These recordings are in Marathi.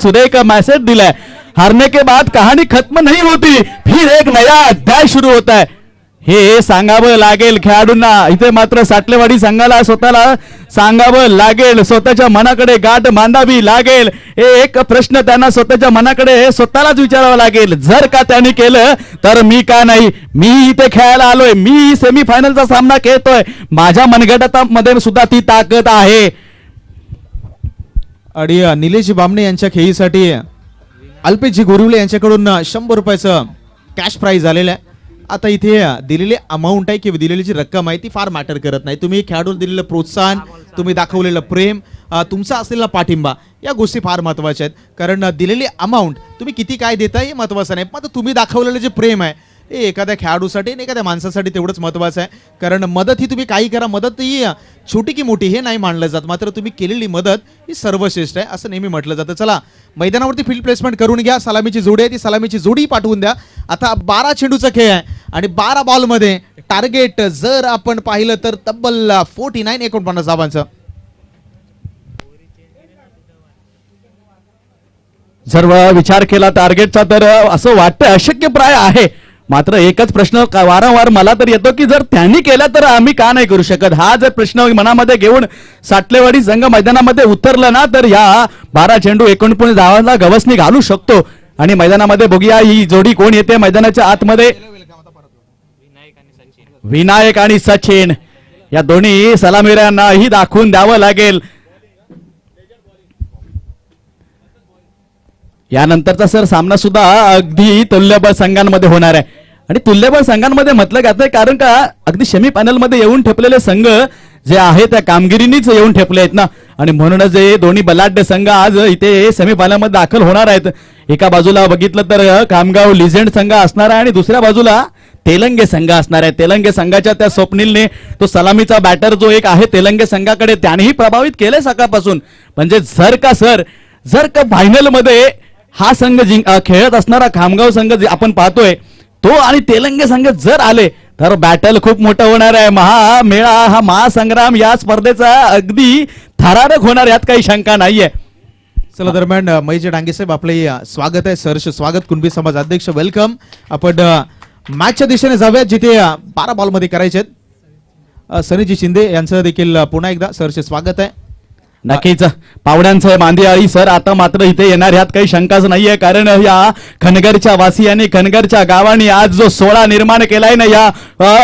सुरेख मैसेज दिलाय, हारने के बाद कहानी खत्म नहीं होती, फिर एक नया अध्याय शुरू होता है. हे सांगावं लागेल खेळाडूंना. इथे मात्र साटलेवाडी संघाला स्वतःला सांगावं लागेल, स्वतःच्या मनाकडे गाठ बांधावी लागेल. एक प्रश्न त्यांना स्वतःच्या मनाकडे स्वतःलाच विचारावा लागेल. जर का त्यांनी केलं तर मी का नाही, मी इथे खेळायला आलोय, मी सेमीफायनलचा सामना खेळतोय, माझ्या मनगटामध्ये सुद्धा ती ताकद आहे. आणि निलेश बामणे यांच्या खेळीसाठी अल्पेशजी गोरिवले यांच्याकडून 100 रुपयाचं कॅश प्राइज आलेलं आहे. आता इथे दिलेली अमाऊंट आहे किंवा दिलेली जी रक्कम आहे ती फार मॅटर करत नाही. तुम्ही खेळाडूला दिलेलं प्रोत्साहन, तुम्ही दाखवलेलं प्रेम, तुमचा असलेला पाठिंबा, या गोष्टी फार महत्त्वाच्या आहेत. कारण दिलेली अमाऊंट तुम्ही किती काय देताय हे महत्त्वाचं नाही, मात्र तुम्ही दाखवलेलं जे प्रेम आहे हे एखाद्या खेळाडूसाठी आणि एखाद्या माणसासाठी तेवढंच महत्त्वाचं आहे. कारण मदत ही तुम्ही काही करा, मदत ही छोटी की मोठी हे नाही मानलं जात, मात्र तुम्ही केलेली मदत ही सर्वश्रेष्ठ आहे असं नेहमी म्हटलं जातं. चला मैदानावरती फील्ड प्लेसमेंट करून घ्या. सलामीची जोडी आहे ती सलामीची जोडी पाठवून द्या. आता 12 चेंडूचा खेळ आहे आणि 12 बॉलमध्ये टार्गेट जर आपण पाहिलं तर तब्बल 49 धावांचं. जर विचार केला टार्गेटचा तर असं वाटतं अशक्यप्राय आहे. मात्र एकच प्रश्न वारंवार मला तर येतो की जर त्यांनी केला तर आम्ही का नाही करू शकत. हा जर प्रश्न मनामध्ये घेऊन साटलेवाडी संघ मैदानामध्ये उतरला ना तर या 12 चेंडू 49 धावांना गवसणी घालू शकतो. आणि मैदानामध्ये बघूया ही जोडी कोण येते मैदानाच्या आतमध्ये. विनायक आणि सचिन या दोन्ही सलामीरांनाही दाखवून द्यावं लागेल. यानंतरचा सर सामना सुद्धा अगदी तुल्यबळ संघांमध्ये होणार आहे. आणि तुल्यबळ संघांमध्ये म्हटलं जातंय कारण का अगदी सेमीफायनल मध्ये येऊन ठेपलेले संघ जे आहे त्या कामगिरीनीच येऊन ठेपले आहेत ना. आणि म्हणूनच हे दोन्ही बलाढ्य संघ आज इथे सेमीफायनल मध्ये दाखल होणार आहेत. एका बाजूला बघितलं तर कामगाव लिजेंड संघ असणार आहे आणि दुसऱ्या बाजूला तेलंगे संघ असणार आहे. तेलंगे संघाच्या त्या स्वप्नीलने तो सलामीचा बॅटर जो एक आहे तेलंगे संघाकडे त्यानेही प्रभावित केले सकाळपासून. म्हणजे जर का फायनल मध्ये हा संघ खेळत असणारा खामगाव संघ जे आपण पाहतोय तो आणि तेलंगे संघ जर आले तर बॅटल खूप मोठं होणार आहे. महामेळा हा महासंग्राम या स्पर्धेचा अगदी थरारक होणार यात काही शंका नाहीये. चला दरम्यान महेश डांगे साहेब आपले स्वागत आहे, सहर्ष स्वागत. कुणबी समाज अध्यक्ष वेलकम. आपण मॅचच्या दिशेने जाऊयात जिथे 12 बॉलमध्ये करायचे आहेत. सनीजी शिंदे यांचं देखील पुन्हा एकदा सहर्ष स्वागत आहे. नक्कीच पावड्यांचं मांदियाळी सर आता मात्र इथे येणार यात काही शंकाच नाहीये. कारण या खनगरच्या वासियांनी खनगरच्या गावांनी आज जो सोहळा निर्माण केलाय ना या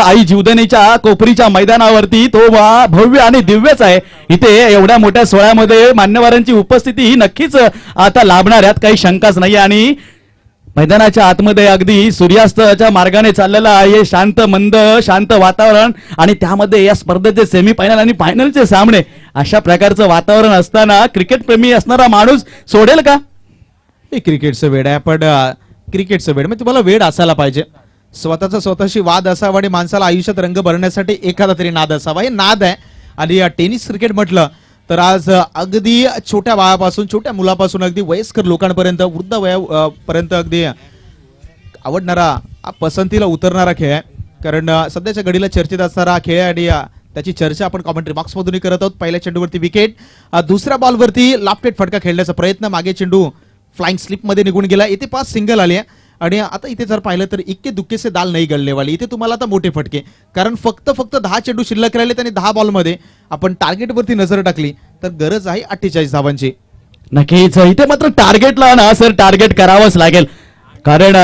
आई जीवदानीच्या कोपरीच्या मैदानावरती तो भव्य आणि दिव्यच आहे. इथे एवढ्या मोठ्या सोहळ्यामध्ये मान्यवरांची उपस्थिती ही नक्कीच आता लाभणार यात काही शंकाच नाही. आणि मैदानाच्या आतमध्ये अगदी सूर्यास्ताच्या मार्गाने चाललेलं आहे शांत मंद शांत वातावरण आणि त्यामध्ये या स्पर्धेचे सेमीफायनल आणि फायनलचे सामने अशा प्रकारचं वातावरण असताना क्रिकेट प्रेमी असणारा माणूस सोडेल का. हे क्रिकेटचं वेड आहे. पण क्रिकेटचं वेड म्हणजे तुम्हाला वेड असायला पाहिजे, स्वतःशी वाद असावा आणि माणसाला आयुष्यात रंग भरण्यासाठी एखादा तरी नाद असावा. हे नाद आहे. आणि टेनिस क्रिकेट म्हटलं तर आज अगदी छोट्या वयापासून छोट्या मुलापासून अगदी वयस्कर लोकांपर्यंत वृद्ध वयापर्यंत अगदी आवडणारा पसंतीला उतरणारा खेळ आहे. कारण सध्याच्या घडीला चर्चेत असणारा खेळ आणि त्याची चर्चा आपण कॉमेंट्री बॉक्स मधून करत आहोत. पहिल्या चेंडूवरती विकेट, दुसऱ्या बॉलवरती लाफ्टेड फटका खेळण्याचा प्रयत्न, मागे चेंडू फ्लाइंग स्लिप मध्ये निघून गेला. इथे 5 सिंगल आले आणि आता इथे जर पाहिलं तर इक्के दुक्के से दाल नाही गळने वाली. इथे तुम्हाला आता मोठे फटके, कारण फक्त 10 चेंडू शिल्लक राहिले आणि 10 बॉलमध्ये आपण टार्गेटवरती नजर टाकली तर गरज आहे 48 धावांची. नक्कीच इथे मात्र टार्गेटला ना सर टार्गेट करावंच लागेल. कारण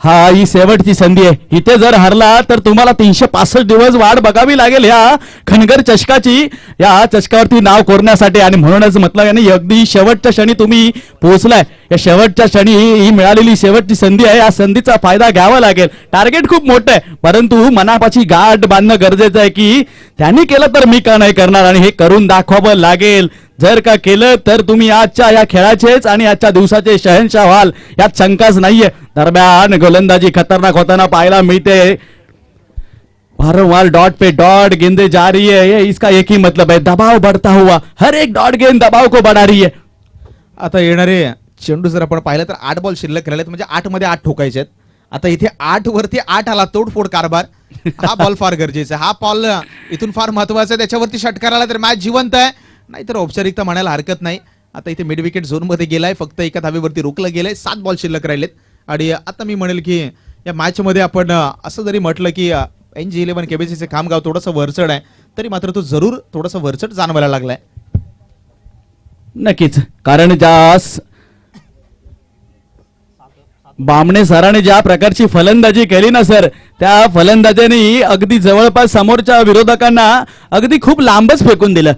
हा ही शेवटची संधी आहे. इथे जर हरला तर तुम्हाला 365 दिवस वाट बघावी लागेल या खनगर चषकाची, या चषकावरती नाव कोरण्यासाठी. आणि म्हणूनच म्हटलं याने अगदी शेवटच्या क्षणी तुम्ही पोहोचलाय. या शेवटच्या क्षणी ही मिळालेली शेवटची संधी आहे. या संधीचा फायदा घ्यावा लागेल. टार्गेट खूप मोठं आहे परंतु मनापाची गाठ बांधणं गरजेचं आहे की त्यांनी केलं तर मी का नाही करणार आणि हे करून दाखवावं लागेल. जर का केलं तर तुम्ही आजच्या या खेळाचेच आणि आजच्या दिवसाचे शहनशाह व्हाल यात शंकाच नाहीये. दरम्यान गोलंदाजी खतरनाक होताना पाहायला मिळते. वारंवार डॉट पे डॉट गेंदे जा रही है, इसका एक ही मतलब है दबाव बढ़ता हुआ. हर एक डॉट गेंद दबाव को बढ़ा रही है. आता येणारे चेंडू जर आपण पाहिलं तर 8 बॉल शिल्लक राहिलेत, म्हणजे 8 मध्ये 8 ठोकायचे आहेत. आता इथे 8 वरती 8 आला, तोडफोड कारभार. हा बॉल फार गरजेचा आहे. हा बॉल इथून फार महत्वाचा आहे. त्याच्यावरती षटकार आला तर मॅच जिवंत आहे, नाहीतर औपचारिकता म्हणायला हरकत नाही. आता इथे मिड विकेट झोन मध्ये गेलाय, फक्त एका धावेवरती रोखलं गेलंय, 7 बॉल शिल्लक राहिलेत. आणि आता मी म्हणेल की या मॅच मध्ये आपण असं जरी म्हटलं की NG11 केबीसीचे खामगाव थोडंसं वरचढ आहे, तरी मात्र तो जरूर थोडासा वरचढ जाणवायला लागलाय. नक्कीच, कारण बामणे सरांनी ज्या प्रकारची फलंदाजी केली ना सर, त्या फलंदाजांनी अगदी जवळपास समोरच्या विरोधकांना अगदी खूप लांबच फेकून दिलं,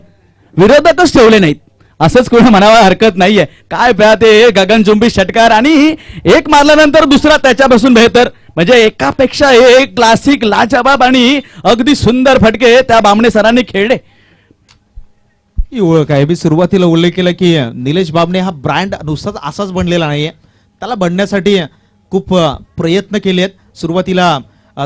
विरोधकच ठेवले नाहीत, असंच कोणी म्हणावं हरकत नाहीये. काय प्या ते गगनचुंबी षटकार, आणि एक मारल्यानंतर दुसरा त्याच्यापासून बेहतर, म्हणजे एकापेक्षा एक क्लासिक लाजवाब आणि अगदी सुंदर फटके त्या बामणे सरांनी खेळले. ही ओळख आहे. मी सुरुवातीला उल्लेख केला की निलेश बामणे हा ब्रँड नुसताच असाच बनलेला नाहीये, त्याला बनण्यासाठी खूप प्रयत्न केले आहेत. सुरुवातीला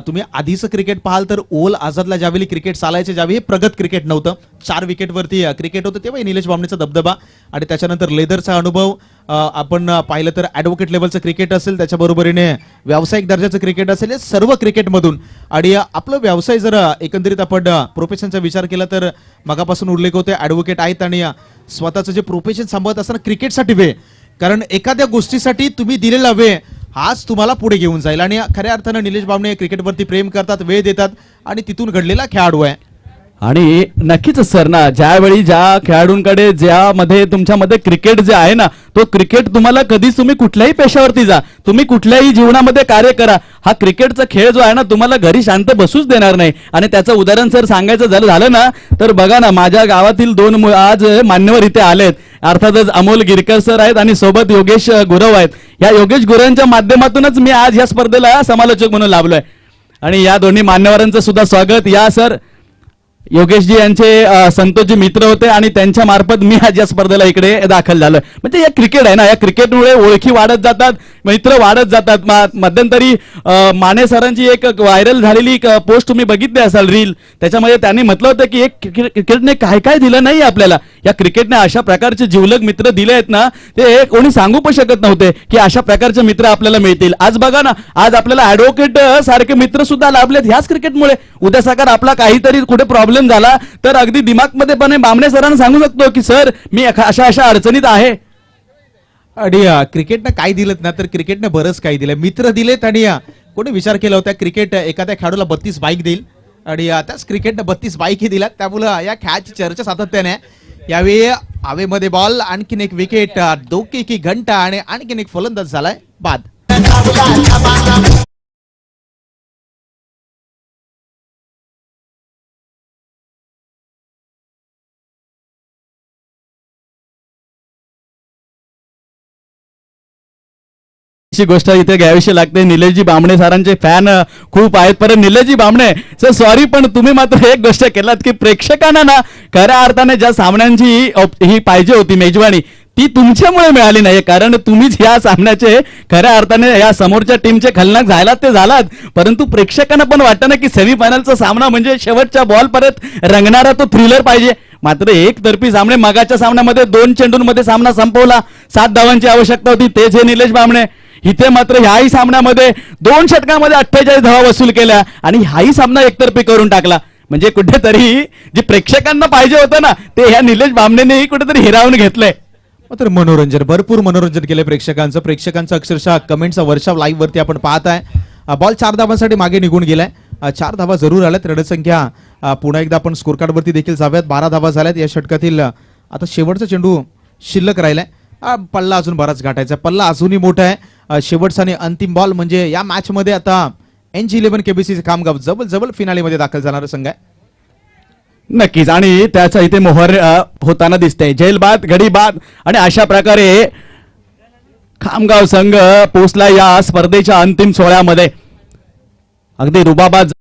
तुम्ही आधीचं क्रिकेट पाहाल तर ओल आझादला ज्यावेळी क्रिकेट चालायचे, ज्यावेळी हे प्रगत क्रिकेट नव्हतं, 4 विकेटवरती क्रिकेट होतं, तेव्हा निलेश बामणेचा दबदबा, आणि त्याच्यानंतर लेदरचा अनुभव आपण पाहिलं तर ॲडव्होकेट लेवलचं क्रिकेट असेल, त्याच्या बरोबरीने व्यावसायिक दर्जाचं क्रिकेट असेल, हे सर्व क्रिकेटमधून. आणि आपलं व्यवसाय जर एकंदरीत आपण प्रोफेशनचा विचार केला तर मगापासून उल्लेख होते, ॲडव्होकेट आहेत आणि स्वतःचं जे प्रोफेशन सांभाळत असताना क्रिकेटसाठी वेळ, कारण एखाद्या गोष्टीसाठी तुम्ही दिलेला वेळ हाच तुम्हाला पुढे घेऊन जाईल. आणि खऱ्या अर्थानं निलेश बामणे क्रिकेटवरती प्रेम करतात, वेळ देतात, आणि तिथून घडलेला खेळाडू आहे. आणि नक्कीच सर ना, ज्यावेळी ज्या खेळाडूंकडे ज्यामध्ये तुमच्यामध्ये क्रिकेट जे आहे ना, तो क्रिकेट तुम्हाला कधीच, तुम्ही कुठल्याही पेशावरती जा, तुम्ही कुठल्याही जीवनामध्ये कार्य करा, हा क्रिकेटचा खेळ जो आहे ना तुम्हाला घरी शांत बसूच देणार नाही. आणि त्याचं उदाहरण सर सांगायचं झालं ना तर बघा ना, माझ्या गावातील 2 आज मान्यवर इथे आलेत, अर्थातच अमोल गिरकर सर आहेत आणि सोबत योगेश गुरव आहेत. या योगेश गुरवांच्या माध्यमातूनच मी आज या स्पर्धेला समालोचक म्हणून लाभलोय, आणि या दोन्ही मान्यवरांचं सुद्धा स्वागत. या सर योगेशजी यांचे संतोषजी मित्र होते, आणि त्यांच्या मार्फत मी आज या स्पर्धेला इकडे दाखल झालोय. म्हणजे या क्रिकेट आहे ना, या क्रिकेटमुळे ओळखी वाढत जातात, मित्र वाढत जातात. मध्यंतरी माने सरांची एक व्हायरल झालेली पोस्ट तुम्ही बघितली असाल, रील, त्याच्यामध्ये त्यांनी म्हटलं होतं की एक क्रिकेटने काय काय दिलं नाही आपल्याला, या क्रिकेटने अशा प्रकारचे जिवलग मित्र दिले आहेत ना, ते कोणी सांगू पण शकत नव्हते की अशा प्रकारचे मित्र आपल्याला मिळतील. आज बघा ना, आज आपल्याला ॲडव्होकेट सारखे मित्र सुद्धा लाभलेत ह्याच क्रिकेटमुळे. उद्या सकाळ आपला काहीतरी कुठे प्रॉब्लेम झाला तर अगदी दिमागमध्ये पण बामणे सरांना सांगू शकतो की सर मी अशा अशा अडचणीत आहे. आणि क्रिकेटनं काय दिलं ना, तर क्रिकेटने बरंच काही दिलं, मित्र दिलेत. आणि कोणी विचार केला होता क्रिकेट एखाद्या खेळाडूला 32 बाईक देईल, आणि त्याच क्रिकेटनं 32 बाईकही दिल्यात. त्यामुळं या खेळाची चर्चा सातत्याने. यावेळी हवेमध्ये बॉल, आणखीन एक विकेट, डोके की घंटा, आणि आणखीन एक फलंदाज झालाय बाद. गोष्ट इथे घ्यावीशी लागते. निलेशजी बामणे सरांचे फॅन खूप आहेत, पण निलेशजी बामणे सर सॉरी, पण तुम्ही मात्र एक गोष्ट केलात की प्रेक्षकांना ना खऱ्या अर्थाने ज्या सामन्यांची ही पाहिजे होती मेजवानी, ती तुमच्यामुळे मिळाली नाही. कारण तुम्हीच या सामन्याचे खऱ्या अर्थाने या समोरच्या टीमचे खलनायक झालात ते झालात, परंतु प्रेक्षकांना पण वाटतं ना की सेमीफायनलचा सामना म्हणजे शेवटच्या बॉल परत रंगणारा तो थ्रिलर पाहिजे. मात्र एकतर्फी सामने, मगाच्या सामन्यामध्ये 2 चेंडूंमध्ये सामना संपवला, 7 धावांची आवश्यकता होती, तेच हे निलेश बामणे. इथे मात्र ह्याही सामन्यामध्ये 2 षटकांमध्ये 48 धावा वसूल केल्या, आणि हाही सामना एकतर्फी करून टाकला. म्हणजे कुठेतरी जे प्रेक्षकांना पाहिजे होतं ना, ते ह्या निलेश बामणेनेही कुठेतरी हिरावून घेतलंय. मात्र मनोरंजन, भरपूर मनोरंजन केलंय प्रेक्षकांचं अक्षरशः कमेंटचा वर्षाव लाईव्ह वरती आपण पाहत आहे. बॉल 4 धावांसाठी मागे निघून गेलाय, 4 धावा जरूर आल्यात. रणसंख्या पुन्हा एकदा आपण स्कोर कार्ड वरती देखील जाऊयात, 12 धावा झाल्यात या षटकातील. आता शेवटचा चेंडू शिल्लक राहिलाय, पल्ला अजून बराच गाठायचा, पल्ला अजूनही मोठा आहे. शेवटचा आणि अंतिम बॉल म्हणजे या मॅच मध्ये आता NG11 केबीसीचे खामगाव जबल फिनालेमध्ये दाखल जाणारा संघ आहे. नक्कीच, आणि त्याचा इथे मोहर होताना दिसतंय, जेल बाद घडी बाद. आणि अशा प्रकारे खामगाव संघ पोहोचला या स्पर्धेच्या अंतिम सोहळ्यामध्ये. अगदी रुबाबात